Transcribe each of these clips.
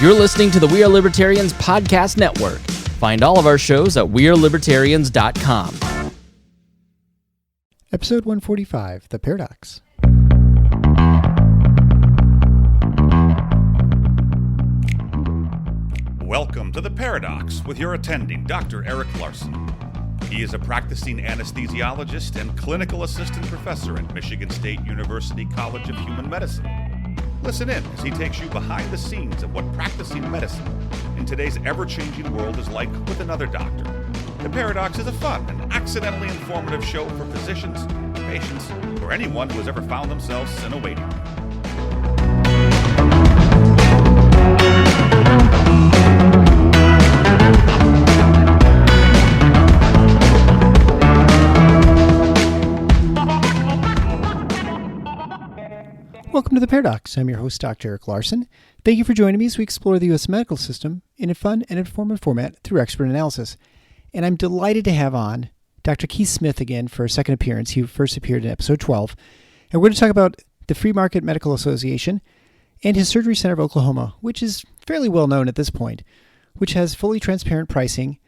You're listening to the We Are Libertarians podcast network. Find all of our shows at wearelibertarians.com. Episode 145, The Paradox. Welcome to The Paradox with your attending, Dr. Eric Larson. He is a practicing anesthesiologist and clinical assistant professor at Michigan State University College of Human Medicine. Listen in as he takes you behind the scenes of what practicing medicine in today's ever-changing world is like with another doctor. The Paradox is a fun and accidentally informative show for physicians, patients, or anyone who has ever found themselves in a waiting room. Welcome to The Paradox. I'm your host, Dr. Eric Larson. Thank you for joining me as we explore the U.S. medical system in a fun and informative format through expert analysis. And I'm delighted to have on Dr. Keith Smith again for a second appearance. He first appeared in episode 12. And we're going to talk about the Free Market Medical Association and his Surgery Center of Oklahoma, which is fairly well known at this point, which has fully transparent pricing,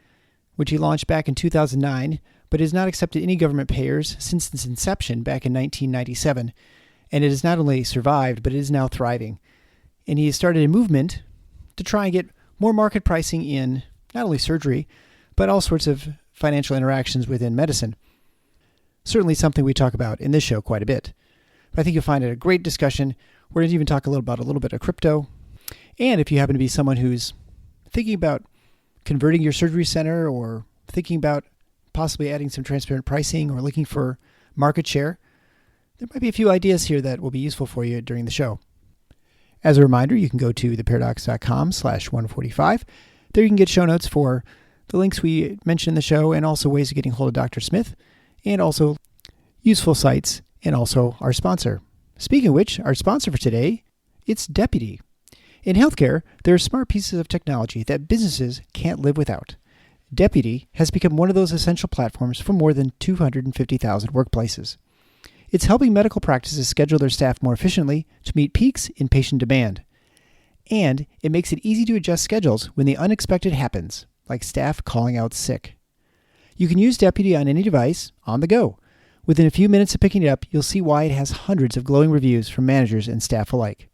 which he launched back in 2009, but has not accepted any government payers since its inception back in 1997. And it has not only survived, but it is now thriving. And he has started a movement to try and get more market pricing in not only surgery, but all sorts of financial interactions within medicine. Certainly something we talk about in this show quite a bit. But I think you'll find it a great discussion. We're going to even talk a little bit of crypto. And if you happen to be someone who's thinking about converting your surgery center or thinking about possibly adding some transparent pricing or looking for market share, there might be a few ideas here that will be useful for you during the show. As a reminder, you can go to theparadox.com/145. There you can get show notes for the links we mentioned in the show and also ways of getting hold of Dr. Smith and also useful sites and also our sponsor. Speaking of which, our sponsor for today, it's Deputy. In healthcare, there are smart pieces of technology that businesses can't live without. Deputy has become one of those essential platforms for more than 250,000 workplaces. It's helping medical practices schedule their staff more efficiently to meet peaks in patient demand. And it makes it easy to adjust schedules when the unexpected happens, like staff calling out sick. You can use Deputy on any device, on the go. Within a few minutes of picking it up, you'll see why it has hundreds of glowing reviews from managers and staff alike.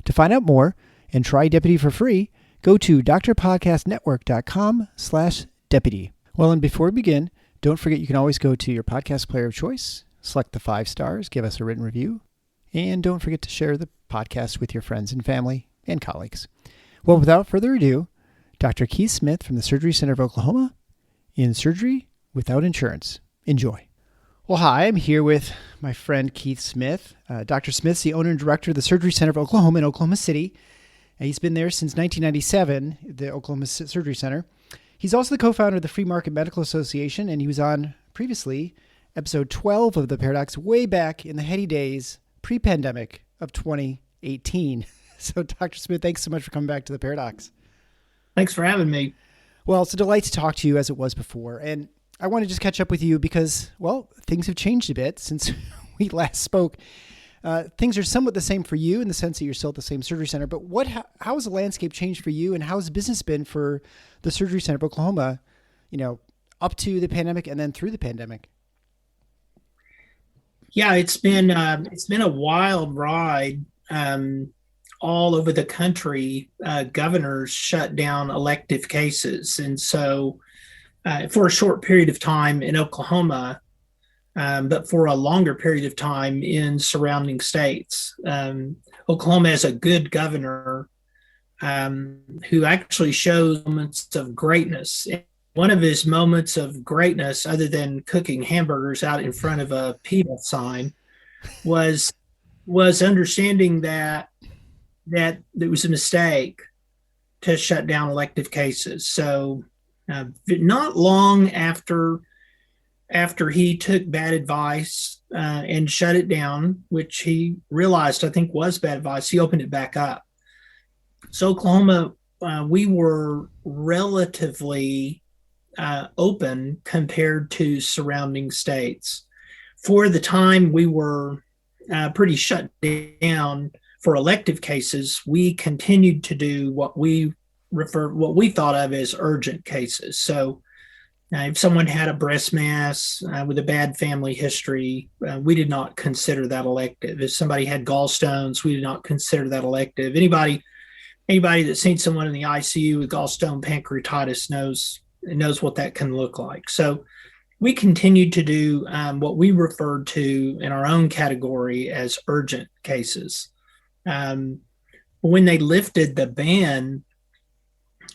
To find out more and try Deputy for free, go to drpodcastnetwork.com/deputy. Well, and before we begin, don't forget you can always go to your podcast player of choice, select the 5 stars, give us a written review, and don't forget to share the podcast with your friends and family and colleagues. Well, without further ado, Dr. Keith Smith from the Surgery Center of Oklahoma in Surgery Without Insurance. Enjoy. Well, hi, I'm here with my friend Keith Smith. Dr. Smith's the owner and director of the Surgery Center of Oklahoma in Oklahoma City. He's been there since 1997, the Oklahoma Surgery Center. He's also the co-founder of the Free Market Medical Association, and he was on previously episode 12 of The Paradox way back in the heady days, pre-pandemic of 2018. So, Dr. Smith, thanks so much for coming back to The Paradox. Thanks for having me. Well, it's a delight to talk to you as it was before. And I want to just catch up with you because, well, things have changed a bit since we last spoke. Things are somewhat the same for you in the sense that you're still at the same surgery center. But how has the landscape changed for you, and how has business been for the Surgery Center of Oklahoma, up to the pandemic and then through the pandemic? Yeah, it's been a wild ride all over the country. Governors shut down elective cases, and so for a short period of time in Oklahoma, but for a longer period of time in surrounding states. Oklahoma has a good governor who actually shows moments of greatness. One of his moments of greatness, other than cooking hamburgers out in front of a PETA sign, was understanding that it was a mistake to shut down elective cases. So not long after he took bad advice and shut it down, which he realized I think was bad advice, he opened it back up. So Oklahoma, we were relatively open compared to surrounding states. For the time we were pretty shut down for elective cases, we continued to do what we thought of as urgent cases. So if someone had a breast mass with a bad family history, we did not consider that elective. If somebody had gallstones, we did not consider that elective. Anybody that's seen someone in the ICU with gallstone pancreatitis knows what that can look like. So we continued to do what we referred to in our own category as urgent cases. When they lifted the ban,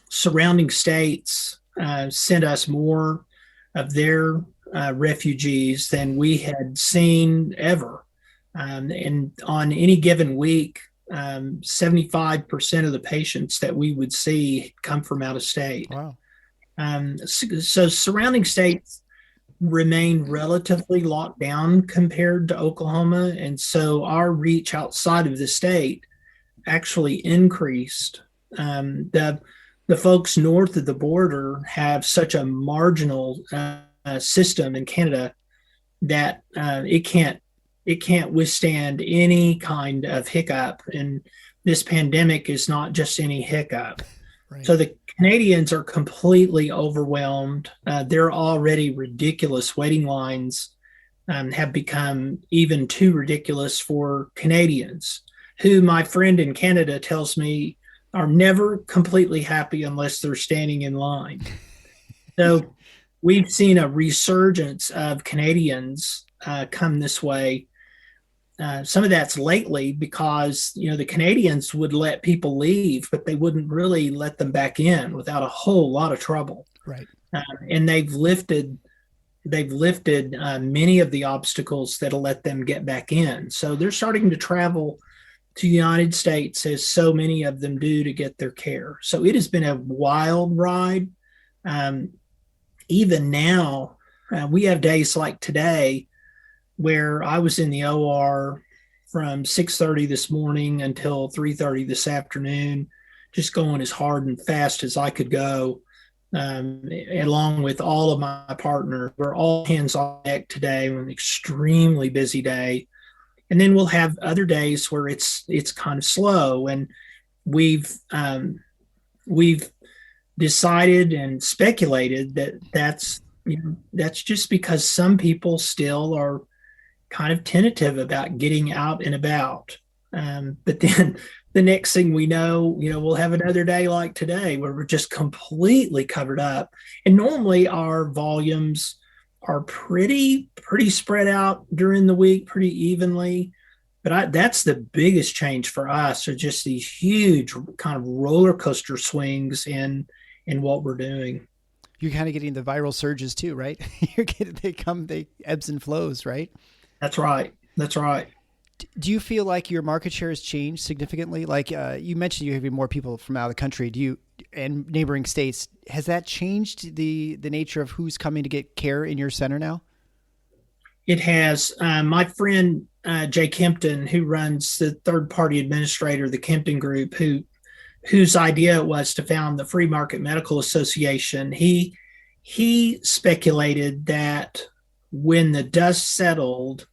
surrounding states sent us more of their refugees than we had seen ever. And on any given week, 75% of the patients that we would see come from out of state. Wow. So surrounding states remain relatively locked down compared to Oklahoma. And so our reach outside of the state actually increased. The folks north of the border have such a marginal system in Canada that it can't withstand any kind of hiccup. And this pandemic is not just any hiccup. Right. So the Canadians are completely overwhelmed. Their already ridiculous waiting lines have become even too ridiculous for Canadians, who my friend in Canada tells me are never completely happy unless they're standing in line. So we've seen a resurgence of Canadians come this way. Some of that's lately because, the Canadians would let people leave, but they wouldn't really let them back in without a whole lot of trouble. Right. And they've lifted many of the obstacles that'll let them get back in. So they're starting to travel to the United States, as so many of them do, to get their care. So it has been a wild ride. Even now, we have days like today where I was in the OR from 6:30 this morning until 3:30 this afternoon, just going as hard and fast as I could go, along with all of my partners. We're all hands on deck today. An extremely busy day. And then we'll have other days where it's kind of slow. And we've decided and speculated that that's just because some people still are kind of tentative about getting out and about. But then the next thing we know, we'll have another day like today where we're just completely covered up. And normally our volumes are pretty spread out during the week, pretty evenly. But that's the biggest change for us, are just these huge kind of roller coaster swings in what we're doing. You're kind of getting the viral surges too, right? They ebbs and flows, right? That's right. Do you feel like your market share has changed significantly? Like you mentioned, you're having more people from out of the country. And neighboring states, has that changed the nature of who's coming to get care in your center now? It has. My friend Jay Kempton, who runs the third-party administrator, the Kempton Group, whose idea it was to found the Free Market Medical Association, he speculated that when the dust settled,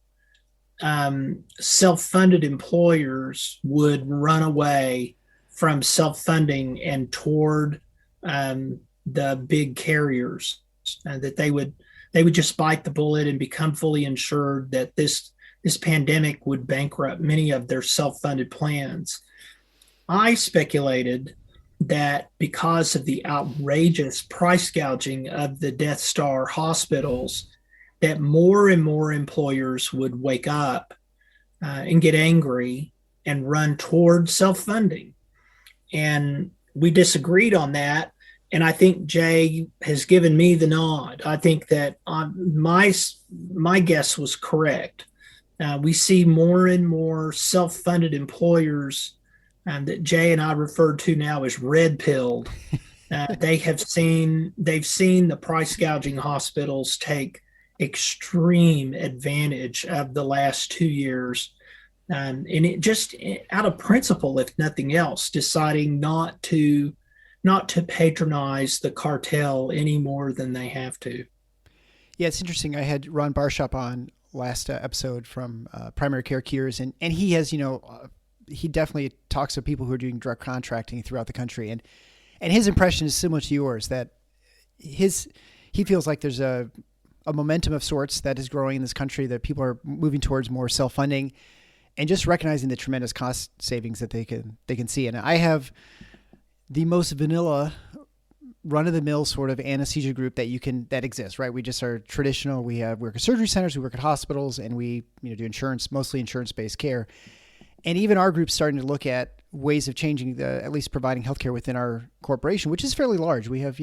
self-funded employers would run away from self-funding and toward the big carriers, that they would just bite the bullet and become fully insured, that this pandemic would bankrupt many of their self-funded plans. I speculated that because of the outrageous price gouging of the Death Star hospitals, that more and more employers would wake up and get angry and run toward self-funding. And we disagreed on that. And I think Jay has given me the nod. I think that my guess was correct. We see more and more self-funded employers that Jay and I refer to now as red-pilled. They've seen the price gouging hospitals take extreme advantage of the last 2 years. And it just out of principle, if nothing else, deciding not to patronize the cartel any more than they have to. Yeah, it's interesting. I had Ron Barshop on last episode from Primary Care Cures, and he has, he definitely talks to people who are doing direct contracting throughout the country, and his impression is similar to yours, that he feels like there's a momentum of sorts that is growing in this country, that people are moving towards more self-funding and just recognizing the tremendous cost savings that they can see. And I have the most vanilla run-of-the-mill sort of anesthesia group that exists, right? We just are traditional. We work at surgery centers, we work at hospitals, and we do mostly insurance-based care. And even our group's starting to look at ways of changing at least providing healthcare within our corporation, which is fairly large. We have,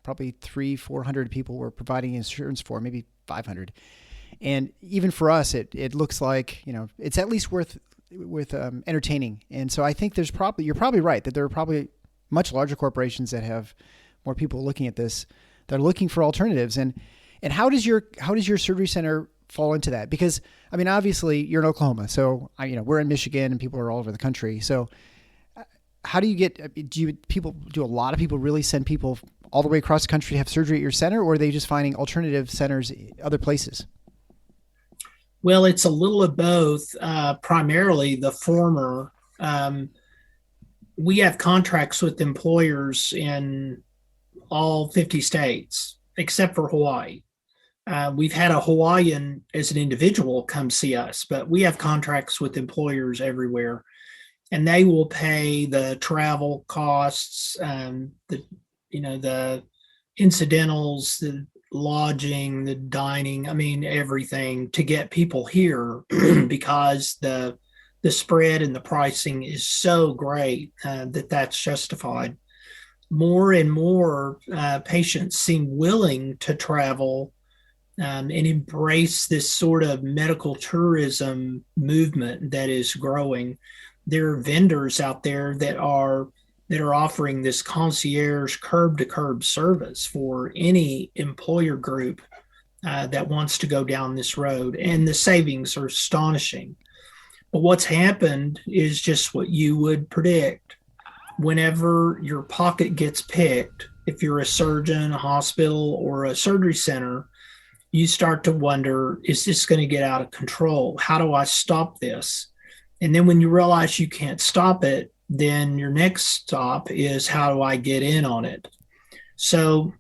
probably 300-400 people we're providing insurance for, maybe 500. And even for us, it looks like, it's at least worth entertaining. And so I think you're probably right that there are probably much larger corporations that have more people looking at this, that are looking for alternatives. And how does your surgery center fall into that? Because obviously you're in Oklahoma, so we're in Michigan and people are all over the country. So how do you do a lot of people really send people all the way across the country to have surgery at your center, or are they just finding alternative centers other places? Well, it's a little of both, primarily the former. We have contracts with employers in all 50 states, except for Hawaii. We've had a Hawaiian as an individual come see us, but we have contracts with employers everywhere, and they will pay the travel costs, the incidentals, the lodging, the dining, everything to get people here because the spread and the pricing is so great that's justified. More and more patients seem willing to travel and embrace this sort of medical tourism movement that is growing. There are vendors out there that are offering this concierge curb-to-curb service for any employer group that wants to go down this road, and the savings are astonishing. But what's happened is just what you would predict. Whenever your pocket gets picked, if you're a surgeon, a hospital, or a surgery center, you start to wonder, is this going to get out of control? How do I stop this? And then when you realize you can't stop it, then your next stop is, how do I get in on it? So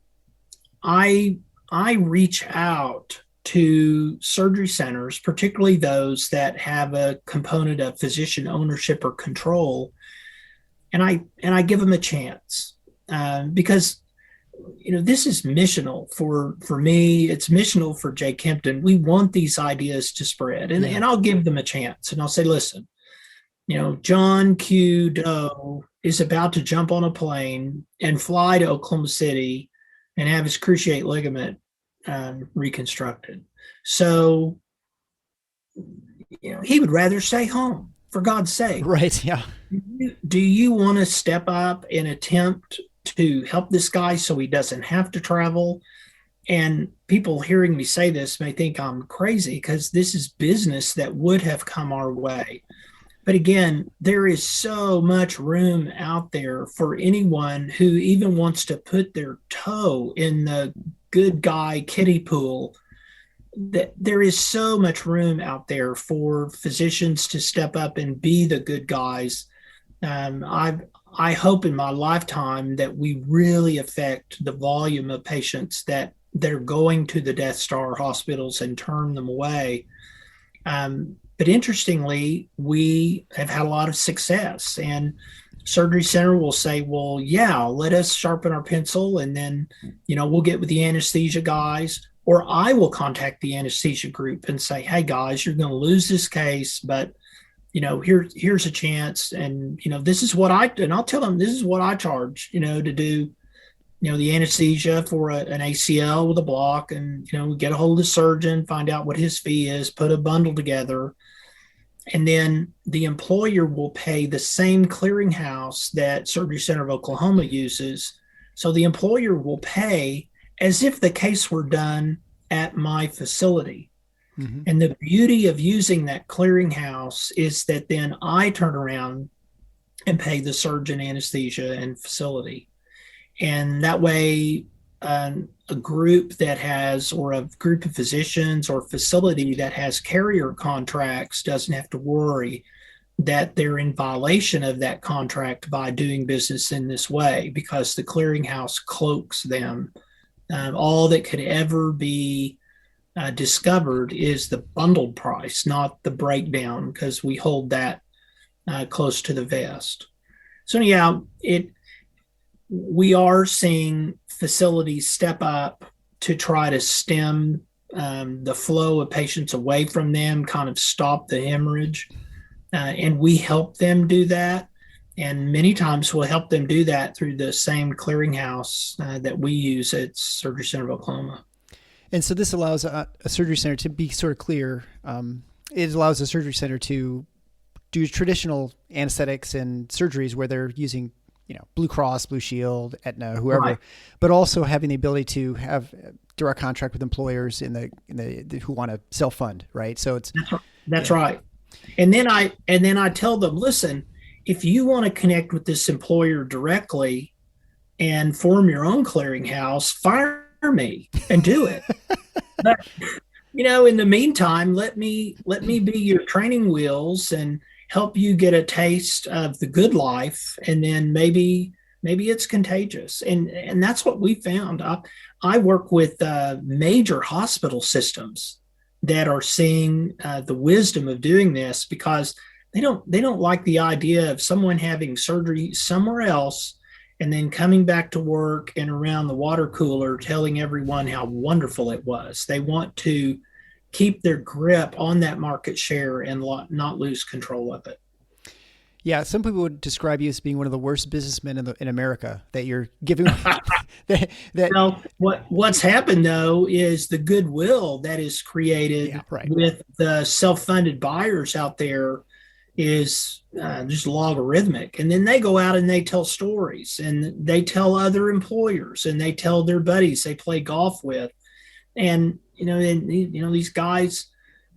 I reach out to surgery centers, particularly those that have a component of physician ownership or control, and I give them a chance because this is missional for me. It's missional for Jay Kempton. We want these ideas to spread, and I'll give them a chance, and I'll say, listen, John Q. Doe is about to jump on a plane and fly to Oklahoma City and have his cruciate ligament reconstructed. So, he would rather stay home, for God's sake. Right, yeah. Do you want to step up and attempt to help this guy so he doesn't have to travel? And people hearing me say this may think I'm crazy, because this is business that would have come our way. But again, there is so much room out there for anyone who even wants to put their toe in the good guy kiddie pool. That there is so much room out there for physicians to step up and be the good guys. I hope in my lifetime that we really affect the volume of patients that are going to the Death Star hospitals and turn them away. But interestingly, we have had a lot of success, and surgery center will say, well, yeah, let us sharpen our pencil, and then, we'll get with the anesthesia guys, or I will contact the anesthesia group and say, hey guys, you're going to lose this case, but here's a chance. And, this is what I'll tell them, this is what I charge, to do, the anesthesia for an ACL with a block, and, get a hold of the surgeon, find out what his fee is, put a bundle together. And then the employer will pay the same clearinghouse that Surgery Center of Oklahoma uses. So the employer will pay as if the case were done at my facility. Mm-hmm. And the beauty of using that clearinghouse is that then I turn around and pay the surgeon, anesthesia, and facility. And that way, a group that has, or a group of physicians or facility that has carrier contracts doesn't have to worry that they're in violation of that contract by doing business in this way, because the clearinghouse cloaks them. All that could ever be discovered is the bundled price, not the breakdown, because we hold that close to the vest. So yeah, we are seeing facilities step up to try to stem the flow of patients away from them, kind of stop the hemorrhage. And we help them do that. And many times we'll help them do that through the same clearinghouse that we use at Surgery Center of Oklahoma. And so this allows a surgery center, to be sort of clear, it allows a surgery center to do traditional anesthetics and surgeries where they're using, Blue Cross, Blue Shield, Aetna, whoever, right, but also having the ability to have direct contract with employers in the who want to self-fund, right? So it's that's right. And then I tell them, listen, if you want to connect with this employer directly and form your own clearinghouse, fire me and do it. But, in the meantime, let me be your training wheels and help you get a taste of the good life. And then maybe it's contagious. And that's what we found. I work with major hospital systems that are seeing the wisdom of doing this, because they don't like the idea of someone having surgery somewhere else and then coming back to work and around the water cooler telling everyone how wonderful it was. They want to keep their grip on that market share and not lose control of it. Yeah, some people would describe you as being one of the worst businessmen in America, that you're giving. What's happened though is the goodwill that is created with the self-funded buyers out there is just logarithmic, and then they go out and they tell stories, and they tell other employers, and they tell their buddies they play golf with, and these guys.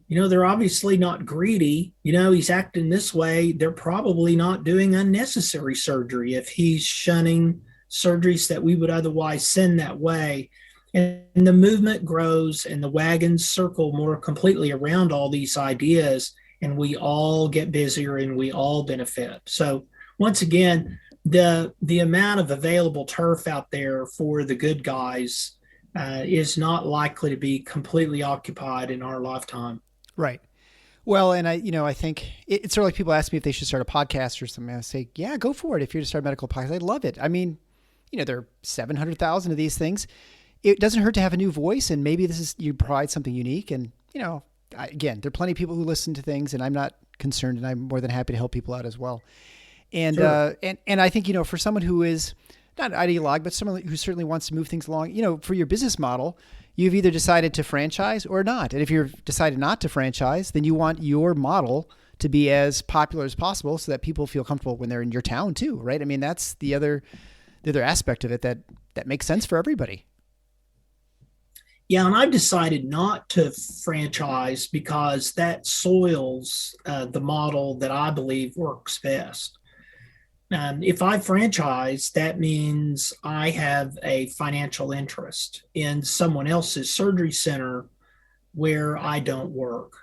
They're obviously not greedy. He's acting this way. They're probably not doing unnecessary surgery if he's shunning surgeries that we would otherwise send that way. And the movement grows and the wagons circle more completely around all these ideas, and we all get busier and we all benefit. So once again, the amount of available turf out there for the good guys is not likely to be completely occupied in our lifetime. Right. Well, and I think it's sort of like people ask me if they should start a podcast or something. I say, yeah, go for it. If you're to start a medical podcast, I'd love it. I mean, there are 700,000 of these things. It doesn't hurt to have a new voice, and maybe you provide something unique. And, again, there are plenty of people who listen to things, and I'm not concerned, and I'm more than happy to help people out as well. And, sure. And I think, for someone who is not an ideologue, but someone who certainly wants to move things along, for your business model, you've either decided to franchise or not. And if you've decided not to franchise, then you want your model to be as popular as possible so that people feel comfortable when they're in your town too, right? I mean, that's the other aspect of it that makes sense for everybody. Yeah, and I've decided not to franchise because that soils the model that I believe works best. If I franchise, that means I have a financial interest in someone else's surgery center where I don't work.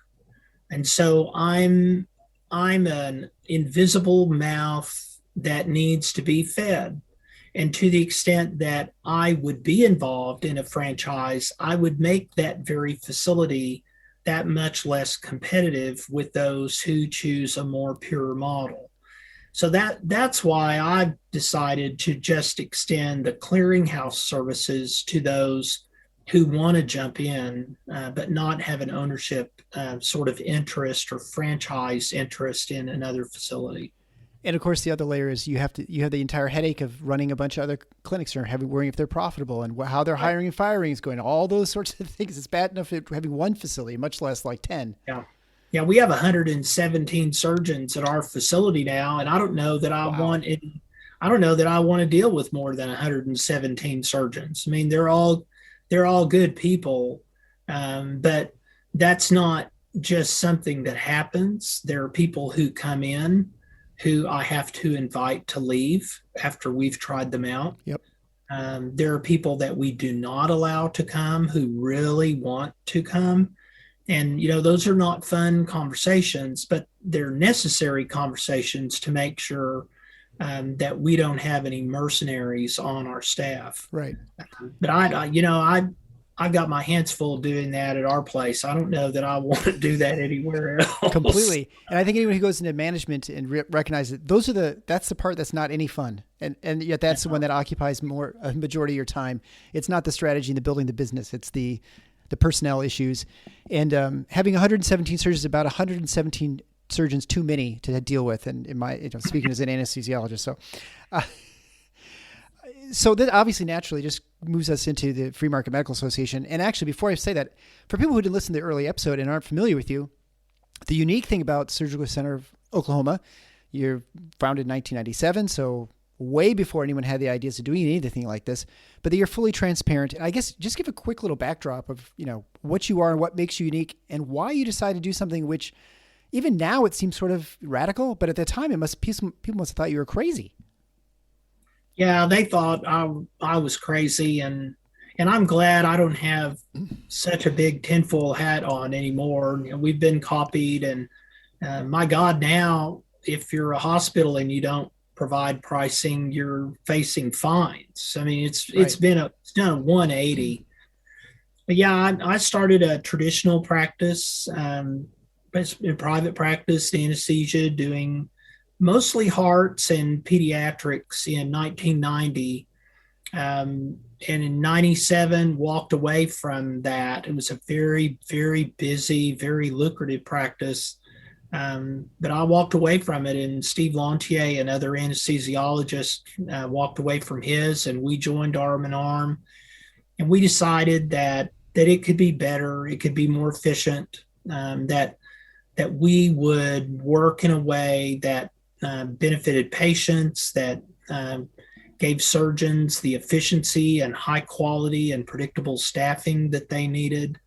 And so I'm an invisible mouth that needs to be fed. And to the extent that I would be involved in a franchise, I would make that very facility that much less competitive with those who choose a more pure model. So that's why I've decided to just extend the clearinghouse services to those who want to jump in, but not have an ownership sort of interest or franchise interest in another facility. And of course, the other layer is you have the entire headache of running a bunch of other clinics or worrying if they're profitable and how their hiring and firing is going. All those sorts of things. It's bad enough having one facility, much less like 10. Yeah. Yeah, we have 117 surgeons at our facility now, and I don't know that I want to deal with more than 117 surgeons. I mean, they're all good people, but that's not just something that happens. There are people who come in who I have to invite to leave after we've tried them out. Yep. There are people that we do not allow to come who really want to come. And, those are not fun conversations, but they're necessary conversations to make sure that we don't have any mercenaries on our staff. Right. But I got my hands full doing that at our place. I don't know that I want to do that anywhere else. Completely. And I think anyone who goes into management and recognizes that's the part that's not any fun. And yet that's the one that occupies a majority of your time. It's not the strategy and the building the business. It's the personnel issues. And having 117 surgeons is about 117 surgeons too many to deal with. And in my, speaking as an anesthesiologist. So that obviously naturally just moves us into the Free Market Medical Association. And actually, before I say that, for people who didn't listen to the early episode and aren't familiar with you, the unique thing about Surgical Center of Oklahoma, you're founded in 1997, so way before anyone had the ideas of doing anything like this, but that you're fully transparent. And I guess just give a quick little backdrop of, what you are and what makes you unique and why you decided to do something which even now it seems sort of radical, but at the time people must have thought you were crazy. Yeah, they thought I was crazy, and I'm glad I don't have such a big tinfoil hat on anymore. We've been copied, and my God, now if you're a hospital and you don't provide pricing, you're facing fines. I mean, it's done a 180. But yeah, I started a traditional practice, in private practice, anesthesia, doing mostly hearts and pediatrics in 1990. And in 97, walked away from that. It was a very, very busy, very lucrative practice. But I walked away from it, and Steve Lantier, another anesthesiologist, walked away from his, and we joined arm in arm. And we decided that it could be better, it could be more efficient, that we would work in a way that benefited patients, that gave surgeons the efficiency and high quality and predictable staffing that they needed.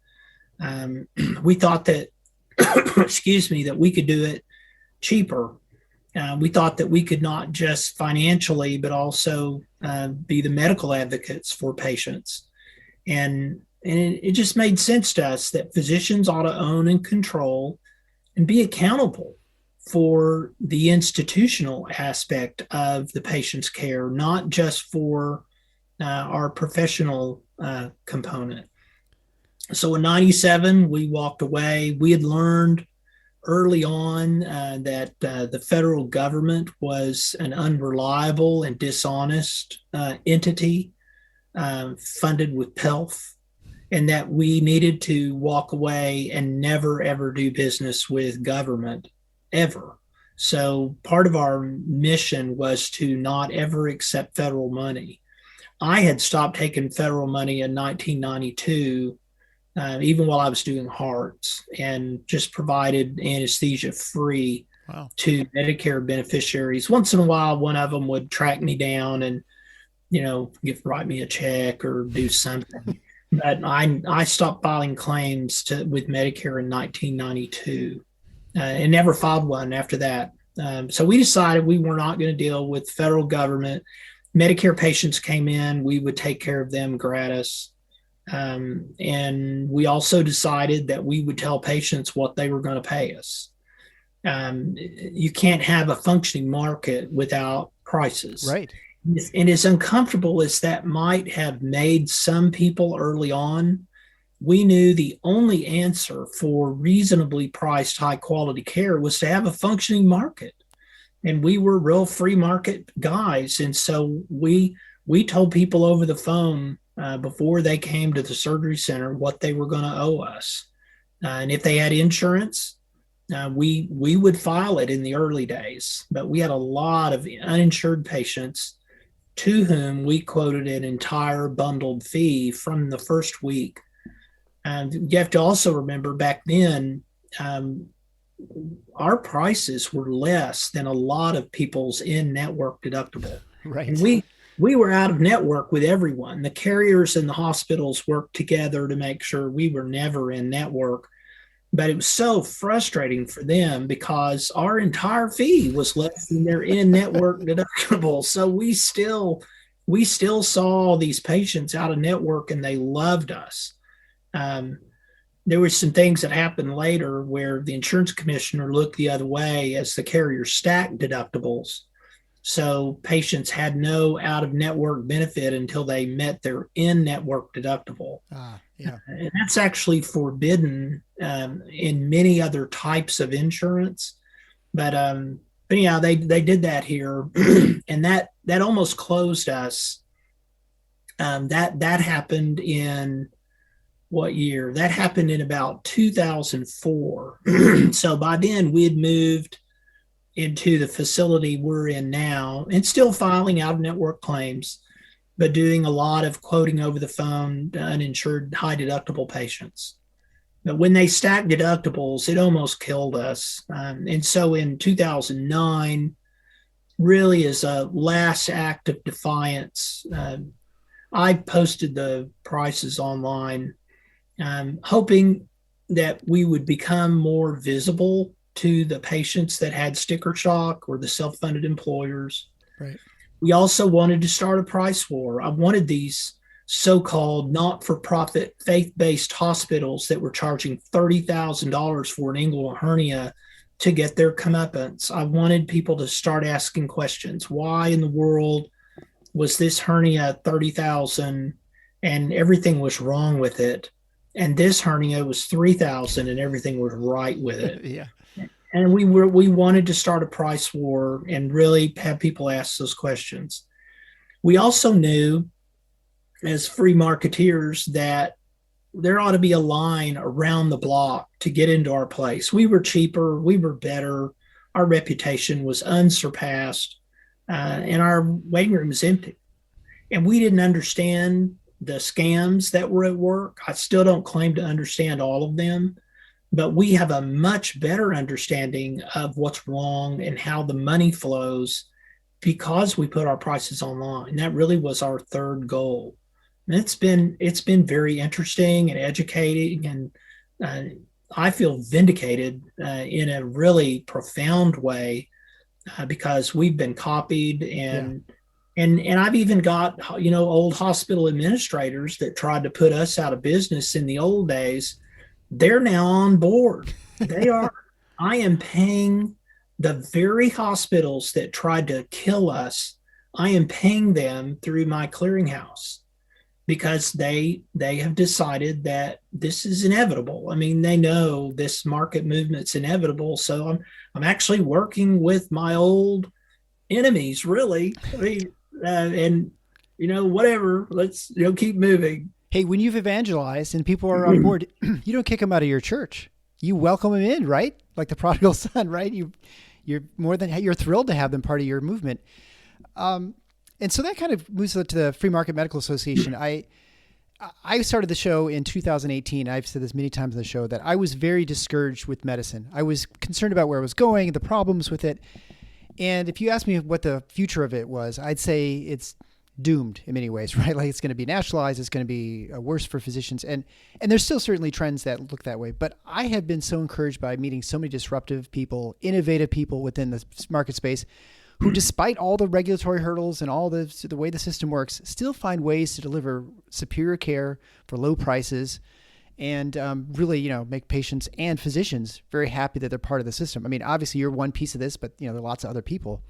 We thought that, that we could do it cheaper. We thought that we could not just financially, but also be the medical advocates for patients. And it just made sense to us that physicians ought to own and control and be accountable for the institutional aspect of the patient's care, not just for our professional component. So in 97, we walked away. We had learned early on that the federal government was an unreliable and dishonest entity funded with pelf, and that we needed to walk away and never, ever do business with government, ever. So part of our mission was to not ever accept federal money. I had stopped taking federal money in 1992, even while I was doing hearts, and just provided anesthesia free to Medicare beneficiaries. Once in a while, one of them would track me down and, write me a check or do something. But I stopped filing claims with Medicare in 1992 and never filed one after that. So we decided we were not going to deal with federal government. Medicare patients came in, we would take care of them gratis. And we also decided that we would tell patients what they were going to pay us. You can't have a functioning market without prices. Right. And as uncomfortable as that might have made some people early on, we knew the only answer for reasonably priced, high quality care was to have a functioning market. And we were real free market guys. And so we told people over the phone before they came to the surgery center what they were going to owe us. And if they had insurance, we would file it in the early days. But we had a lot of uninsured patients to whom we quoted an entire bundled fee from the first week. And you have to also remember back then, our prices were less than a lot of people's in-network deductible. Right. And we were out of network with everyone. The carriers and the hospitals worked together to make sure we were never in network. But it was so frustrating for them because our entire fee was less than their in-network deductible. So we still saw these patients out of network, and they loved us. there were some things that happened later where the insurance commissioner looked the other way as the carrier stacked deductibles. So patients had no out-of-network benefit until they met their in-network deductible. Yeah. And that's actually forbidden in many other types of insurance. But yeah, they did that here, and that almost closed us. That happened in what year? That happened in about 2004. So by then we had moved into the facility we're in now and still filing out of network claims, but doing a lot of quoting over the phone to uninsured high deductible patients. But when they stacked deductibles, it almost killed us. And so in 2009, really as a last act of defiance, I posted the prices online, hoping that we would become more visible to the patients that had sticker shock or the self-funded employers. Right. We also wanted to start a price war. I wanted these so-called not-for-profit faith-based hospitals that were charging $30,000 for an inguinal hernia to get their comeuppance. I wanted people to start asking questions. Why in the world was this hernia $30,000 and everything was wrong with it? And this hernia was $3,000 and everything was right with it. Yeah. And we wanted to start a price war and really have people ask those questions. We also knew as free marketeers that there ought to be a line around the block to get into our place. We were cheaper, we were better, our reputation was unsurpassed, and our waiting room was empty. And we didn't understand the scams that were at work. I still don't claim to understand all of them, but we have a much better understanding of what's wrong and how the money flows because we put our prices online. That really was our third goal. And it's been very interesting and educating, and I feel vindicated in a really profound way because we've been copied and I've even got old hospital administrators that tried to put us out of business in the old days. They're now on board. They are. I am paying the very hospitals that tried to kill us. I am paying them through my clearinghouse because they have decided that this is inevitable. I mean, they know this market movement's inevitable. So I'm actually working with my old enemies, really. I mean, and whatever. Let's keep moving. Hey, when you've evangelized and people are on board, you don't kick them out of your church. You welcome them in, right? Like the prodigal son, right? You're thrilled to have them part of your movement. And so that kind of moves to the Free Market Medical Association. I started the show in 2018. I've said this many times on the show that I was very discouraged with medicine. I was concerned about where it was going, the problems with it. And if you ask me what the future of it was, I'd say it's doomed in many ways, right? Like it's going to be nationalized. It's going to be worse for physicians. And there's still certainly trends that look that way. But I have been so encouraged by meeting so many disruptive people, innovative people within the market space who, despite all the regulatory hurdles and all the way the system works, still find ways to deliver superior care for low prices and really, make patients and physicians very happy that they're part of the system. I mean, obviously you're one piece of this, but there are lots of other people.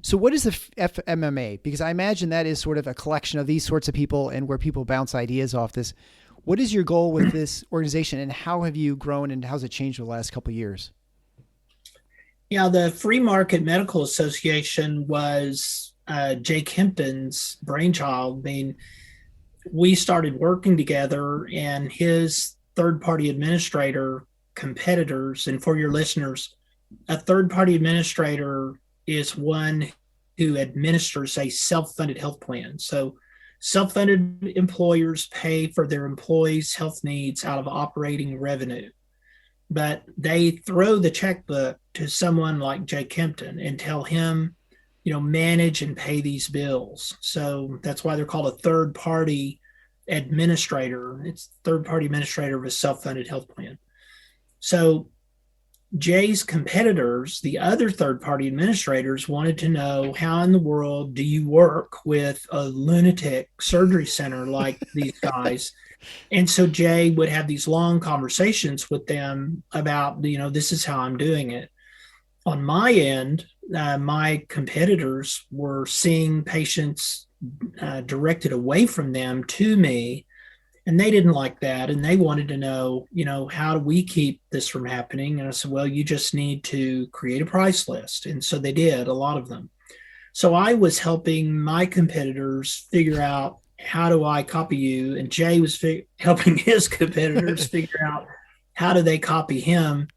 So what is the FMMA? Because I imagine that is sort of a collection of these sorts of people and where people bounce ideas off this. What is your goal with this organization and how have you grown and how's it changed over the last couple of years? Yeah, the Free Market Medical Association was Jake Hempton's brainchild. I mean, we started working together and his third-party administrator competitors, and for your listeners, a third-party administrator is one who administers a self-funded health plan. So self-funded employers pay for their employees' health needs out of operating revenue. But they throw the checkbook to someone like Jake Kempton and tell him, manage and pay these bills. So that's why they're called a third-party administrator. It's third-party administrator of a self-funded health plan. So Jay's competitors, the other third-party administrators, wanted to know, how in the world do you work with a lunatic surgery center like these guys? And so Jay would have these long conversations with them about, this is how I'm doing it. On my end, my competitors were seeing patients directed away from them to me, and they didn't like that. And they wanted to know, how do we keep this from happening? And I said, well, you just need to create a price list. And so they did, a lot of them. So I was helping my competitors figure out, how do I copy you? And Jay was helping his competitors figure out, how do they copy him?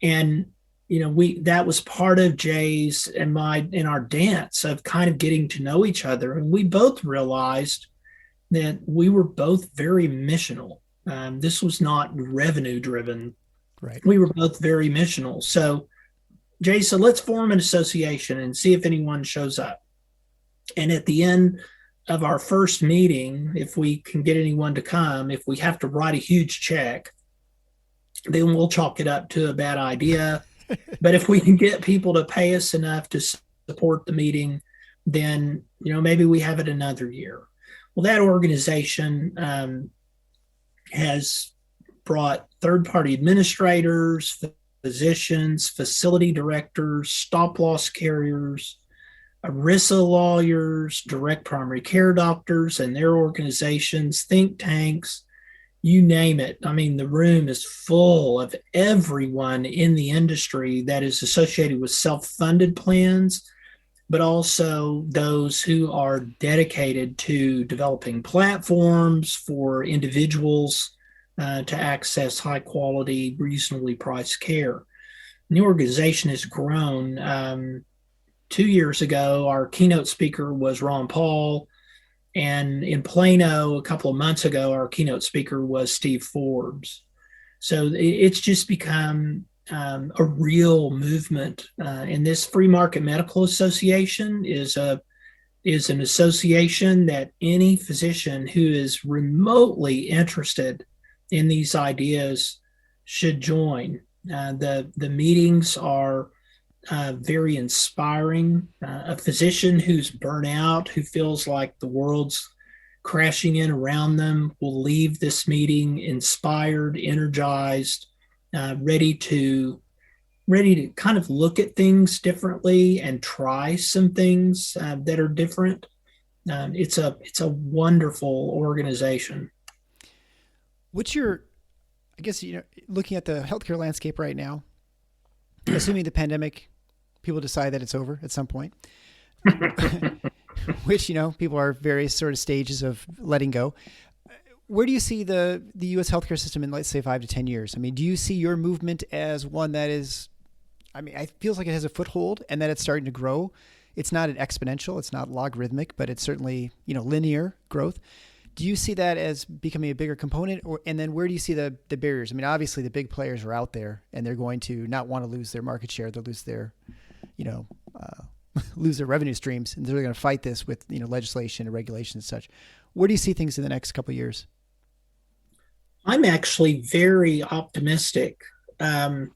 And that was part of Jay's and our dance of kind of getting to know each other. And we both realized that we were both very missional. This was not revenue driven. Right. We were both very missional. So Jay said, let's form an association and see if anyone shows up. And at the end of our first meeting, if we can get anyone to come, if we have to write a huge check, then we'll chalk it up to a bad idea. But if we can get people to pay us enough to support the meeting, then, maybe we have it another year. Well, that organization has brought third-party administrators, physicians, facility directors, stop-loss carriers, ERISA lawyers, direct primary care doctors and their organizations, think tanks, you name it. I mean, the room is full of everyone in the industry that is associated with self-funded plans, but also those who are dedicated to developing platforms for individuals to access high quality, reasonably priced care. And the organization has grown. 2 years ago, our keynote speaker was Ron Paul. And in Plano, a couple of months ago, our keynote speaker was Steve Forbes. So it's just become a real movement. And this Free Market Medical Association is an association that any physician who is remotely interested in these ideas should join. The meetings are very inspiring. A physician who's burnt out, who feels like the world's crashing in around them, will leave this meeting inspired, energized, ready to kind of look at things differently and try some things that are different. It's a wonderful organization. What's your, I guess, looking at the healthcare landscape right now, assuming the pandemic, people decide that it's over at some point, which, people are various sort of stages of letting go. Where do you see the U.S. healthcare system in, let's say, 5 to 10 years? I mean, do you see your movement as one that is, it feels like it has a foothold and that it's starting to grow. It's not an exponential, it's not logarithmic, but it's certainly, linear growth. Do you see that as becoming a bigger component? And then where do you see the barriers? I mean, obviously the big players are out there and they're going to not want to lose their market share. They'll lose their, lose their revenue streams, and they're going to fight this with, legislation and regulation and such. Where do you see things in the next couple of years? I'm actually very optimistic. And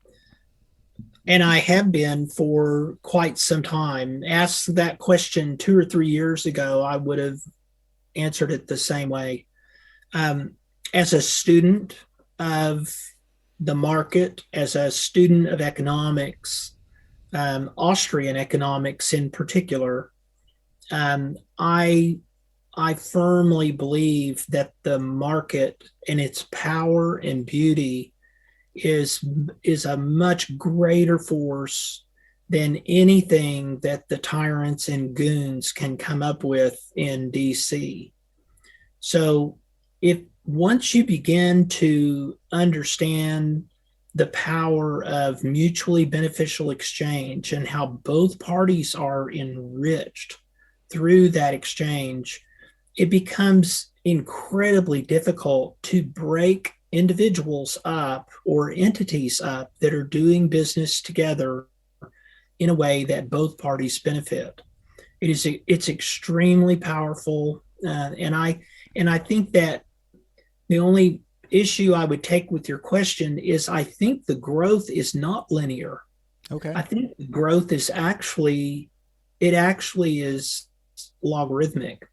I have been for quite some time. Asked that question 2 or 3 years ago, I would have answered it the same way. As a student of the market, as a student of economics, Austrian economics in particular, I firmly believe that the market and its power and beauty is a much greater force than anything that the tyrants and goons can come up with in DC. So once you begin to understand the power of mutually beneficial exchange and how both parties are enriched through that exchange, it becomes incredibly difficult to break individuals up or entities up that are doing business together in a way that both parties benefit. It's extremely powerful, and I think that the only issue I would take with your question is I think the growth is not linear. Okay. I think the growth is actually is logarithmic.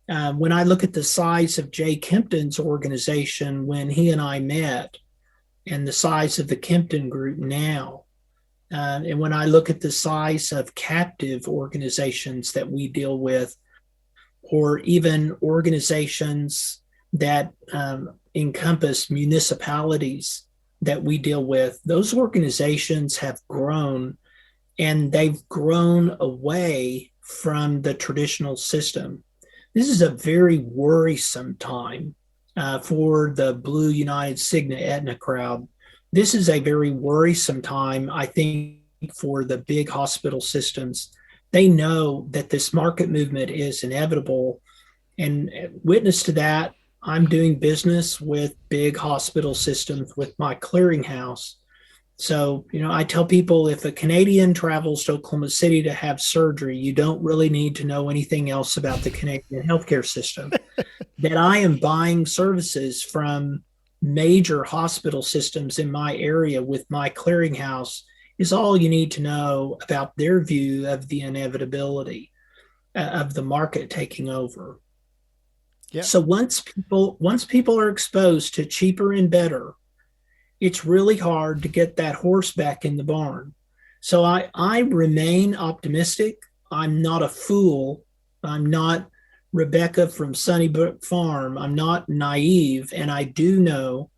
When I look at the size of Jay Kempton's organization when he and I met, and the size of the Kempton group now, and when I look at the size of captive organizations that we deal with, or even organizations that encompass municipalities that we deal with, those organizations have grown, and they've grown away from the traditional system. This is a very worrisome time for the Blue United Sigma Aetna crowd. This is a very worrisome time, I think, for the big hospital systems. They know that this market movement is inevitable. And witness to that, I'm doing business with big hospital systems with my clearinghouse. So, I tell people if a Canadian travels to Oklahoma City to have surgery, you don't really need to know anything else about the Canadian healthcare system. That I am buying services from major hospital systems in my area with my clearinghouse is all you need to know about their view of the inevitability of the market taking over. Yeah. So once people are exposed to cheaper and better, it's really hard to get that horse back in the barn. So I remain optimistic. I'm not a fool. I'm not Rebecca from Sunnybrook Farm. I'm not naive. And I do know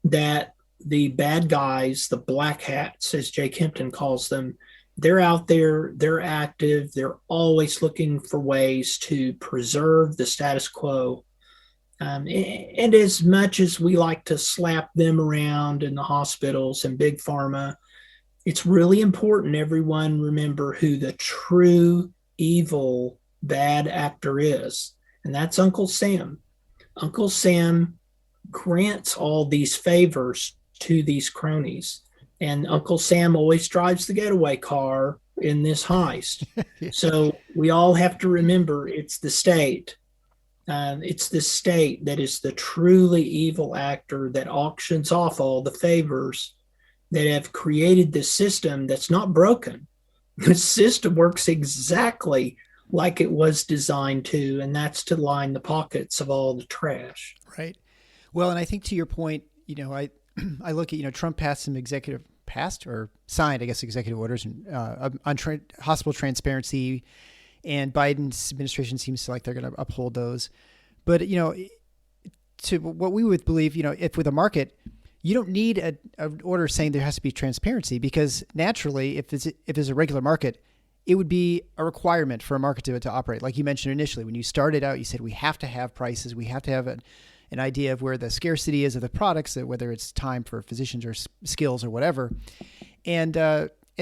that the bad guys, the black hats, as Jay Kempton calls them, they're out there, they're active, they're always looking for ways to preserve the status quo. And as much as we like to slap them around in the hospitals and big pharma, it's really important everyone remember who the true evil bad actor is. And that's Uncle Sam. Uncle Sam grants all these favors to these cronies. And Uncle Sam always drives the getaway car in this heist. So we all have to remember it's the state. It's the state that is the truly evil actor that auctions off all the favors that have created this system that's not broken. The system works exactly like it was designed to, and that's to line the pockets of all the trash. Right. Well, and I think to your point, I look at, Trump signed executive orders on hospital transparency, and Biden's administration seems like they're going to uphold those. But, to what we would believe, if with a market, you don't need an order saying there has to be transparency, because naturally, if there's a regular market, it would be a requirement for a market to operate. Like you mentioned initially, when you started out, you said we have to have prices, we have to have an idea of where the scarcity is of the products, whether it's time for physicians or skills or whatever. And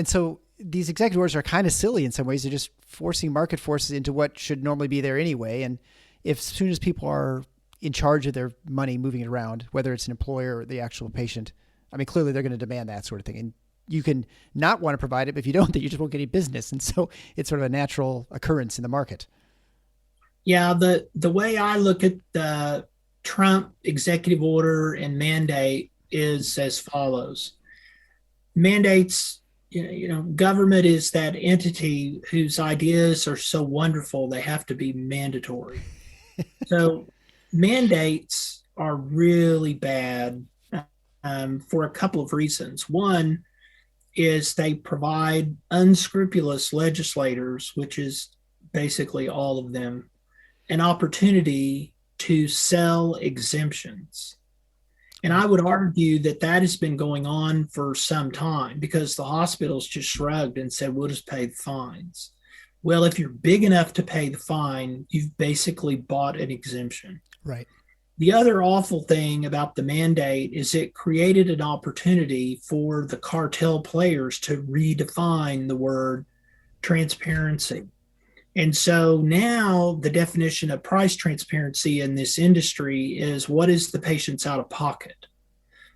so these executive orders are kind of silly in some ways. They're just forcing market forces into what should normally be there anyway. And as soon as people are in charge of their money, moving it around, whether it's an employer or the actual patient, I mean, clearly they're going to demand that sort of thing. And you can not want to provide it, but if you don't, then you just won't get any business. And so it's sort of a natural occurrence in the market. Yeah. The way I look at the Trump executive order and mandate is as follows. Mandates, government is that entity whose ideas are so wonderful they have to be mandatory. So mandates are really bad for a couple of reasons. One is they provide unscrupulous legislators, which is basically all of them, an opportunity to sell exemptions. And I would argue that has been going on for some time because the hospitals just shrugged and said, we'll just pay the fines. Well, if you're big enough to pay the fine, you've basically bought an exemption. Right. The other awful thing about the mandate is it created an opportunity for the cartel players to redefine the word transparency. And so now the definition of price transparency in this industry is what is the patient's out of pocket.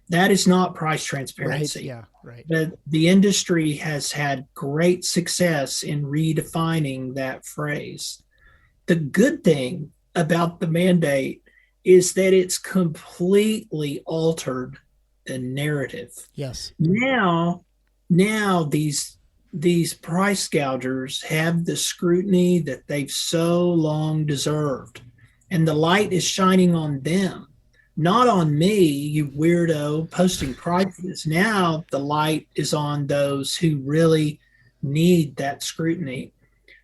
That is not price transparency. Right. Yeah, right. But the industry has had great success in redefining that phrase. The good thing about the mandate is that it's completely altered the narrative. Yes. Now these price gougers have the scrutiny that they've so long deserved, and the light is shining on them, not on me, you weirdo posting prices. Now the light is on those who really need that scrutiny.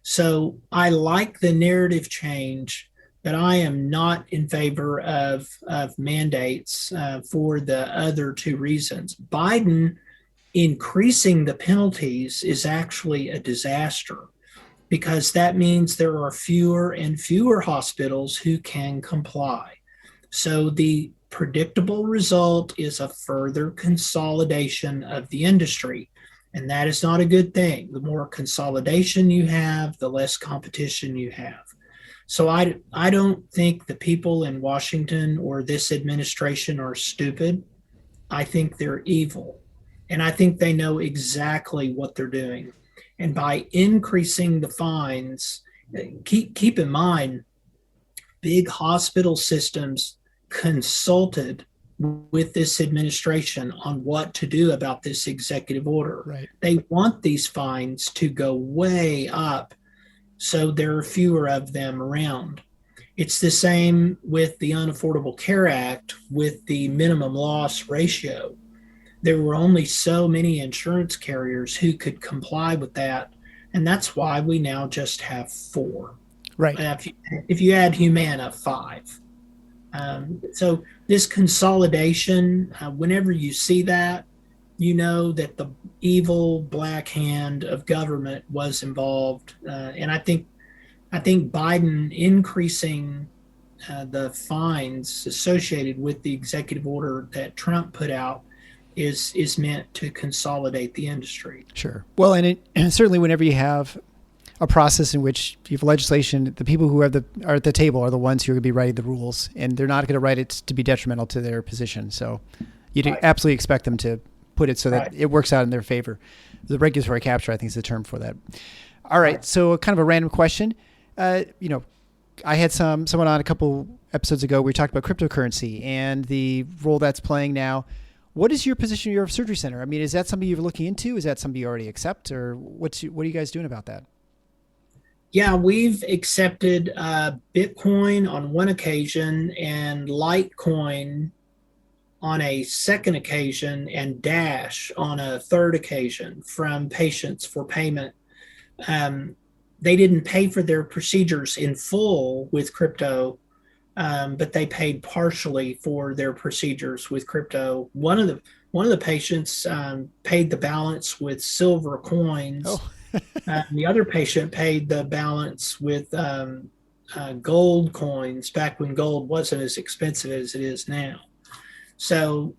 So I like the narrative change, but I am not in favor of mandates for the other two reasons. Biden increasing the penalties is actually a disaster, because that means there are fewer and fewer hospitals who can comply. So the predictable result is a further consolidation of the industry. And that is not a good thing. The more consolidation you have, the less competition you have. So I don't think the people in Washington or this administration are stupid. I think they're evil. And I think they know exactly what they're doing. And by increasing the fines, keep in mind, big hospital systems consulted with this administration on what to do about this executive order. Right. They want these fines to go way up so there are fewer of them around. It's the same with the Unaffordable Care Act with the minimum loss ratio. There were only so many insurance carriers who could comply with that, and that's why we now just have 4. Right. If you add Humana, 5. So this consolidation, whenever you see that, you know that the evil black hand of government was involved. And I think Biden increasing the fines associated with the executive order that Trump put out is meant to consolidate the industry. Sure. Well, and certainly whenever you have a process in which you have legislation, the people who are at the table are the ones who are going to be writing the rules, and they're not going to write it to be detrimental to their position. So you'd absolutely expect them to put it so that it works out in their favor. The regulatory capture, I think, is the term for that. All right. So kind of a random question. I had someone on a couple episodes ago. We talked about cryptocurrency and the role that's playing now. What is your position in your surgery center? I mean, is that something you're looking into? Is that something you already accept, or what are you guys doing about that? Yeah, we've accepted Bitcoin on one occasion and Litecoin on a second occasion and Dash on a third occasion from patients for payment. They didn't pay for their procedures in full with crypto, but they paid partially for their procedures with crypto. One of the patients paid the balance with silver coins. Oh. The other patient paid the balance with gold coins back when gold wasn't as expensive as it is now. So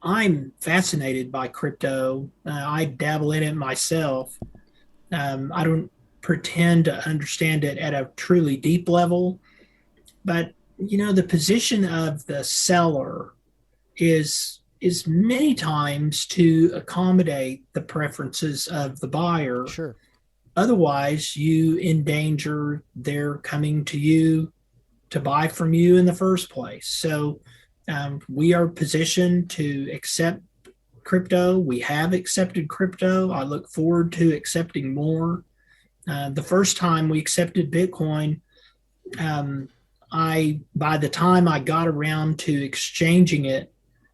I'm fascinated by crypto. I dabble in it myself. I don't pretend to understand it at a truly deep level, but the position of the seller is many times to accommodate the preferences of the buyer. Sure. Otherwise, you endanger their coming to you to buy from you in the first place. So we are positioned to accept crypto. We have accepted crypto. I look forward to accepting more. The first time we accepted Bitcoin, by the time I got around to exchanging it,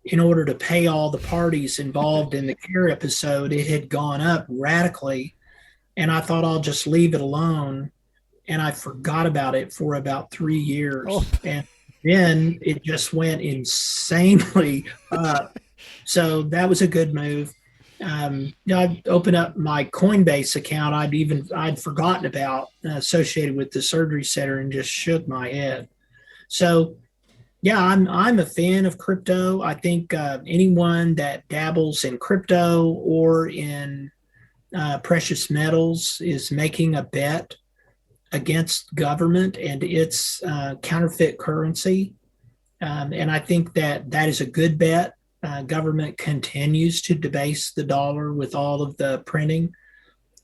in order to pay all the parties involved in the care episode, it had gone up radically. And I thought I'll just leave it alone. And I forgot about it for about 3 years. Oh. And then it just went insanely up. So that was a good move. I'd opened up my Coinbase account I'd forgotten about associated with the surgery center and just shook my head. So yeah, I'm a fan of crypto. I think anyone that dabbles in crypto or in precious metals is making a bet against government and its counterfeit currency. And I think that is a good bet. Government continues to debase the dollar with all of the printing.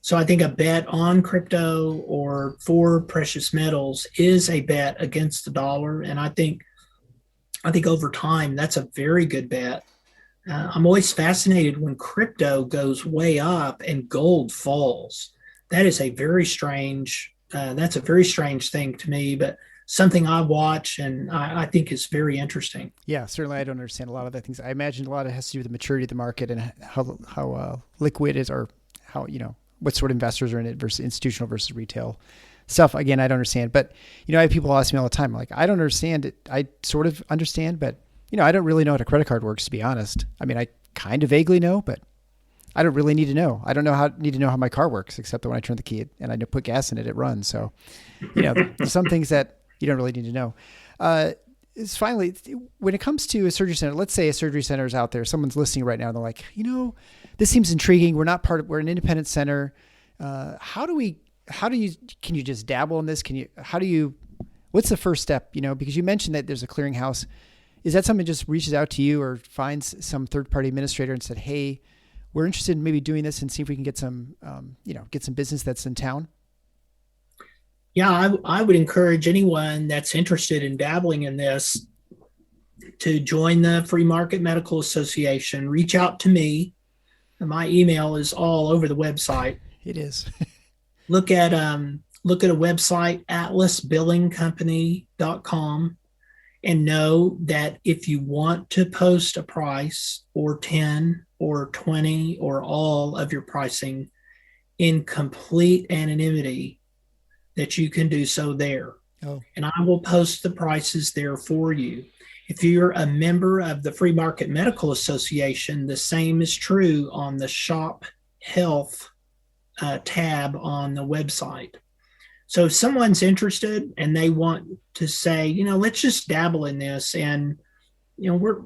So I think a bet on crypto or for precious metals is a bet against the dollar. And I think over time, that's a very good bet. I'm always fascinated when crypto goes way up and gold falls. That is a very strange, that's a very strange thing to me, but something I watch and I think is very interesting. Yeah, certainly. I don't understand a lot of the things. I imagine a lot of it has to do with the maturity of the market and how liquid is, or how, what sort of investors are in it versus institutional versus retail stuff. Again, I don't understand, but I have people ask me all the time, like, I don't understand it. I sort of understand, but I don't really know how a credit card works, to be honest. I mean, I kind of vaguely know, but I don't really need to know. I don't need to know how my car works, except that when I turn the key and I put gas in it, it runs. So, some things that you don't really need to know. Is finally, when it comes to a surgery center, let's say a surgery center is out there, someone's listening right now, and they're like, this seems intriguing. We're we're an independent center. Can you just dabble in this? What's the first step? Because you mentioned that there's a clearinghouse. Is that something that just reaches out to you or finds some third-party administrator and said, hey, we're interested in maybe doing this and see if we can get some, get some business that's in town? Yeah, I would encourage anyone that's interested in dabbling in this to join the Free Market Medical Association. Reach out to me. My email is all over the website. It is. Look at a website, atlasbillingcompany.com, and know that if you want to post a price or 10 or 20 or all of your pricing in complete anonymity, that you can do so there. Oh. And I will post the prices there for you. If you're a member of the Free Market Medical Association, the same is true on the Shop Health tab on the website. So if someone's interested and they want to say, let's just dabble in this, and we're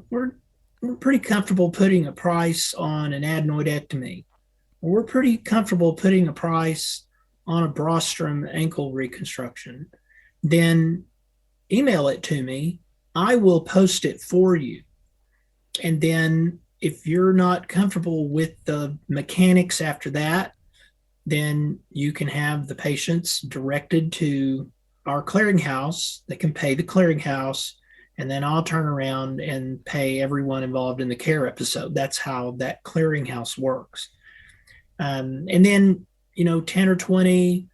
pretty comfortable putting a price on an adenoidectomy. We're pretty comfortable putting a price on a Brostrom ankle reconstruction, then email it to me. I will post it for you. And then if you're not comfortable with the mechanics after that, then you can have the patients directed to our clearinghouse. They can pay the clearinghouse, and then I'll turn around and pay everyone involved in the care episode. That's how that clearinghouse works. And then 10 or 20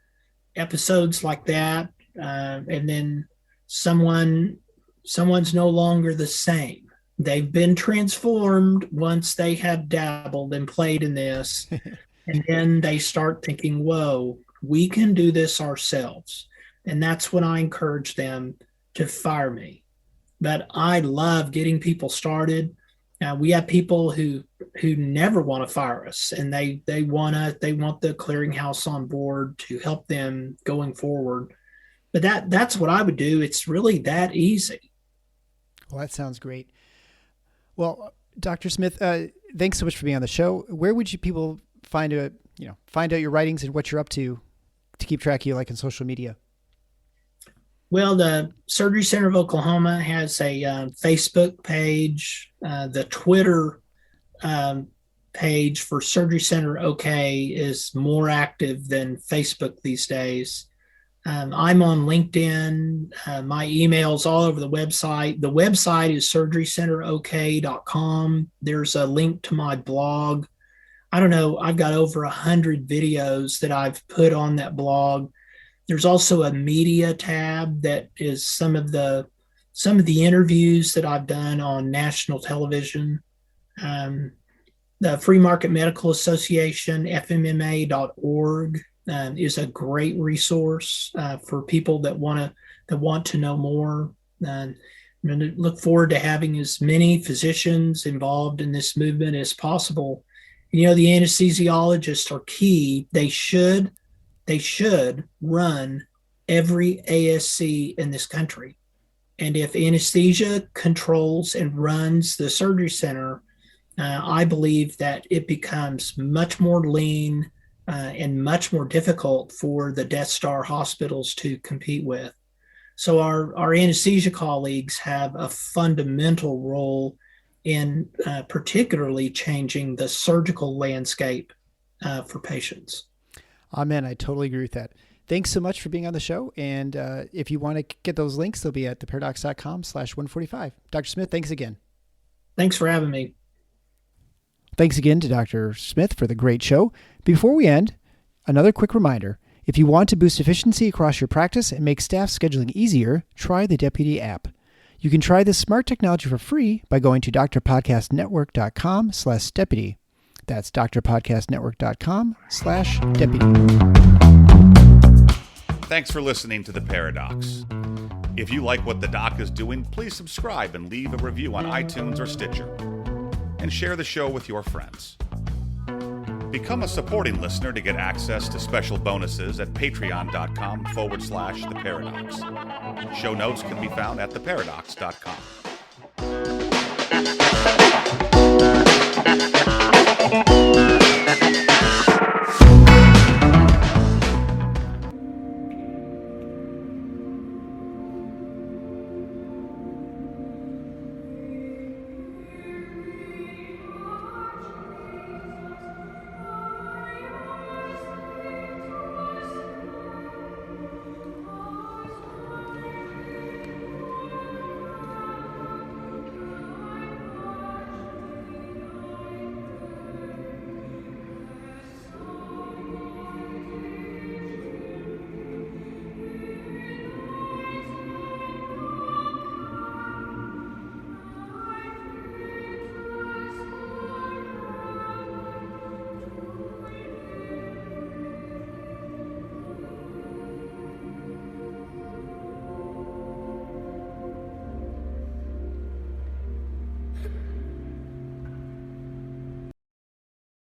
episodes like that. And then someone's no longer the same. They've been transformed once they have dabbled and played in this. And then they start thinking, whoa, we can do this ourselves. And that's when I encourage them to fire me. But I love getting people started. We have people who never want to fire us, and they want the clearinghouse on board to help them going forward. But that's what I would do. It's really that easy. Well, that sounds great. Well, Dr. Smith, thanks so much for being on the show. Where would people find out your writings and what you're up to keep track of you, like in social media? Well, the Surgery Center of Oklahoma has a Facebook page. The Twitter page for Surgery Center OK is more active than Facebook these days. I'm on LinkedIn. My email's all over the website. The website is surgerycenterok.com. There's a link to my blog. I don't know, I've got over 100 videos that I've put on that blog. There's also a media tab that is some of the interviews that I've done on national television. The Free Market Medical Association, fmma.org, is a great resource for people that want to know more. I'm going to look forward to having as many physicians involved in this movement as possible. The anesthesiologists are key. They should run every ASC in this country. And if anesthesia controls and runs the surgery center, I believe that it becomes much more lean and much more difficult for the Death Star hospitals to compete with. So our anesthesia colleagues have a fundamental role in particularly changing the surgical landscape for patients. Amen. I totally agree with that. Thanks so much for being on the show. And if you want to get those links, they'll be at theparadox.com/145. Dr. Smith, thanks again. Thanks for having me. Thanks again to Dr. Smith for the great show. Before we end, another quick reminder. If you want to boost efficiency across your practice and make staff scheduling easier, try the Deputy app. You can try this smart technology for free by going to drpodcastnetwork.com/deputy. That's drpodcastnetwork.com/deputy. Thanks for listening to The Paradox. If you like what the doc is doing, please subscribe and leave a review on iTunes or Stitcher. And share the show with your friends. Become a supporting listener to get access to special bonuses at patreon.com/theparadox. Show notes can be found at theparadox.com.